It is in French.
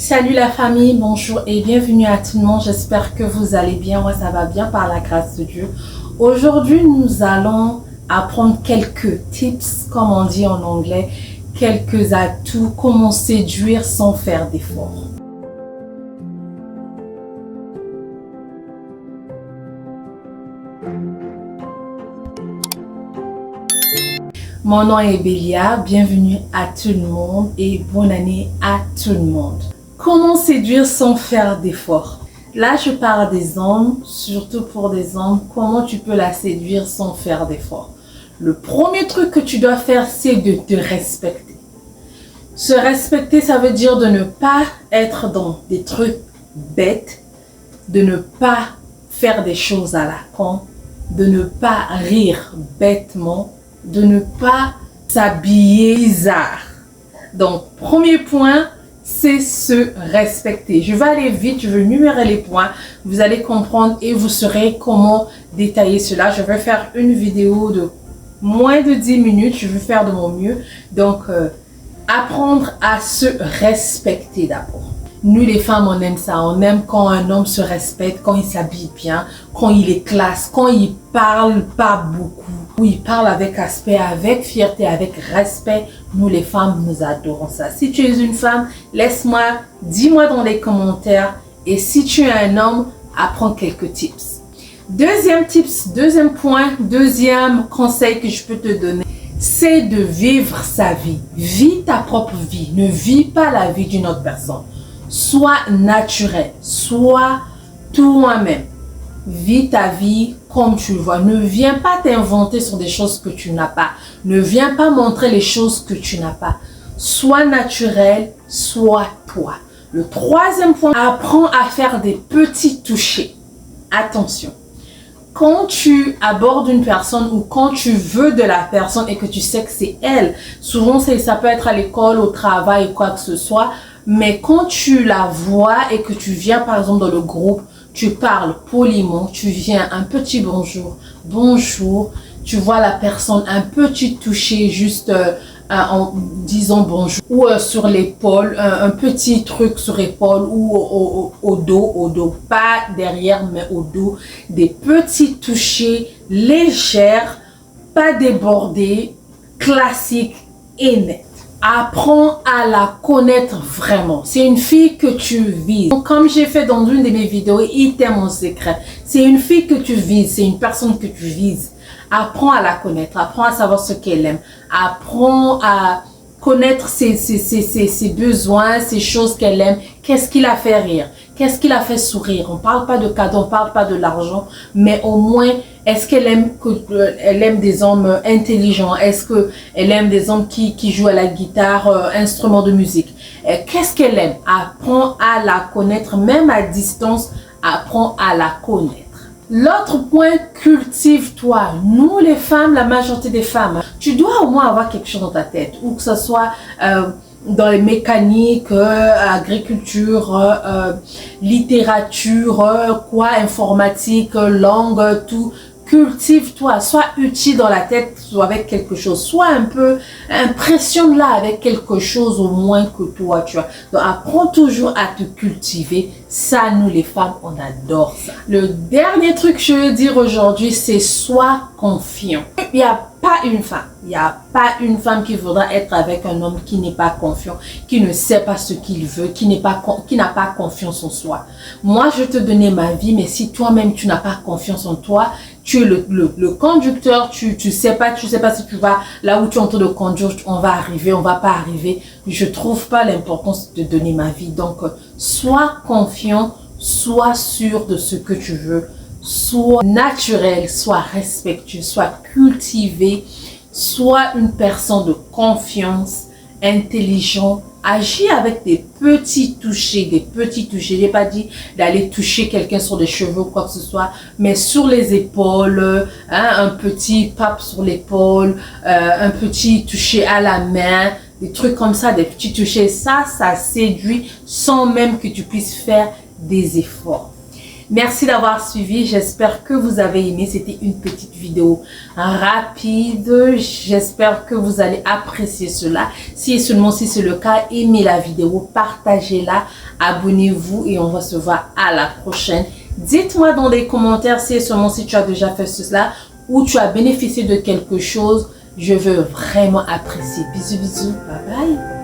Salut la famille, bonjour et bienvenue à tout le monde. J'espère que vous allez bien. Moi, ça va bien par la grâce de Dieu. Aujourd'hui, nous allons apprendre quelques tips, comme on dit en anglais, quelques atouts, comment séduire sans faire d'efforts. Mon nom est Bélia, bienvenue à tout le monde et bonne année à tout le monde. Comment séduire sans faire d'efforts? Là, je parle des hommes, surtout pour des hommes, comment tu peux la séduire sans faire d'efforts. Le premier truc que tu dois faire, c'est de te respecter. Se respecter, ça veut dire de ne pas être dans des trucs bêtes, de ne pas faire des choses à la con, de ne pas rire bêtement, de ne pas s'habiller bizarre. Donc, premier point, c'est se respecter. Je vais aller vite, je vais numérer les points, vous allez comprendre et vous saurez comment détailler cela. Je vais faire une vidéo de moins de 10 minutes, je vais faire de mon mieux. Donc, apprendre à se respecter d'abord. Nous les femmes, on aime ça, on aime quand un homme se respecte, quand il s'habille bien, quand il est classe, quand il parle pas beaucoup, où il parle avec aspect, avec fierté, avec respect. Nous les femmes, nous adorons ça. Si tu es une femme, laisse-moi, dis-moi dans les commentaires. Et si tu es un homme, apprends quelques tips. Deuxième tips, deuxième point, deuxième conseil que je peux te donner, c'est de vivre sa vie. Vis ta propre vie, ne vis pas la vie d'une autre personne. Sois naturel, sois toi-même. Vis ta vie comme tu le vois. Ne viens pas t'inventer sur des choses que tu n'as pas. Ne viens pas montrer les choses que tu n'as pas. Sois naturel, sois toi. Le troisième point, apprends à faire des petits touchés. Attention. Quand tu abordes une personne ou quand tu veux de la personne et que tu sais que c'est elle, souvent ça peut être à l'école, au travail, quoi que ce soit, mais quand tu la vois et que tu viens par exemple dans le groupe, tu parles poliment, tu viens un petit bonjour, bonjour, tu vois la personne un petit toucher juste en disant bonjour ou sur l'épaule, un petit truc sur l'épaule ou au dos, pas derrière mais au dos, des petits touchés légers, pas débordés, classiques et nets. Apprends à la connaître vraiment. C'est une fille que tu vises. Donc, comme j'ai fait dans une de mes vidéos, il t'aime mon secret. C'est une fille que tu vises, c'est une personne que tu vises. Apprends à la connaître, apprends à savoir ce qu'elle aime. Apprends à connaître ses besoins, ses choses qu'elle aime. Qu'est-ce qui la fait rire? Qu'est-ce qui la fait sourire? On parle pas de cadeaux, on parle pas de l'argent, mais au moins, est-ce qu'elle aime elle aime des hommes intelligents? Est-ce qu'elle aime des hommes qui jouent à la guitare, instrument de musique? Qu'est-ce qu'elle aime? Apprends à la connaître, même à distance, apprends à la connaître. L'autre point, cultive-toi. Nous, les femmes, la majorité des femmes, tu dois au moins avoir quelque chose dans ta tête, ou que ce soit dans les mécaniques, agriculture, littérature, informatique, langue, tout. Cultive-toi, sois utile dans la tête, soit avec quelque chose, sois un peu, impressionne-la avec quelque chose au moins que toi tu as. Donc apprends toujours à te cultiver, ça nous les femmes on adore ça. Le dernier truc que je veux dire aujourd'hui, c'est sois confiant. Il n'y a pas une femme qui voudra être avec un homme qui n'est pas confiant, qui ne sait pas ce qu'il veut, qui n'a pas confiance en soi. Moi, je te donnais ma vie, mais si toi-même tu n'as pas confiance en toi, tu es le conducteur, tu sais pas si tu vas là où tu es en train de conduire, on va arriver, on va pas arriver. Je trouve pas l'importance de donner ma vie. Donc, sois confiant, sois sûr de ce que tu veux. Sois naturel, sois respectueux, sois cultivé, sois une personne de confiance, intelligent, agis avec des petits touchés. Je n'ai pas dit d'aller toucher quelqu'un sur les cheveux ou quoi que ce soit, mais sur les épaules, un petit pape sur l'épaule, un petit toucher à la main, des trucs comme ça, des petits touchés. Ça séduit sans même que tu puisses faire des efforts. Merci d'avoir suivi. J'espère que vous avez aimé. C'était une petite vidéo rapide. J'espère que vous allez apprécier cela. Si seulement si c'est le cas, aimez la vidéo, partagez-la, abonnez-vous et on va se voir à la prochaine. Dites-moi dans les commentaires si seulement si tu as déjà fait cela ou tu as bénéficié de quelque chose. Je veux vraiment apprécier. Bisous, bisous. Bye bye.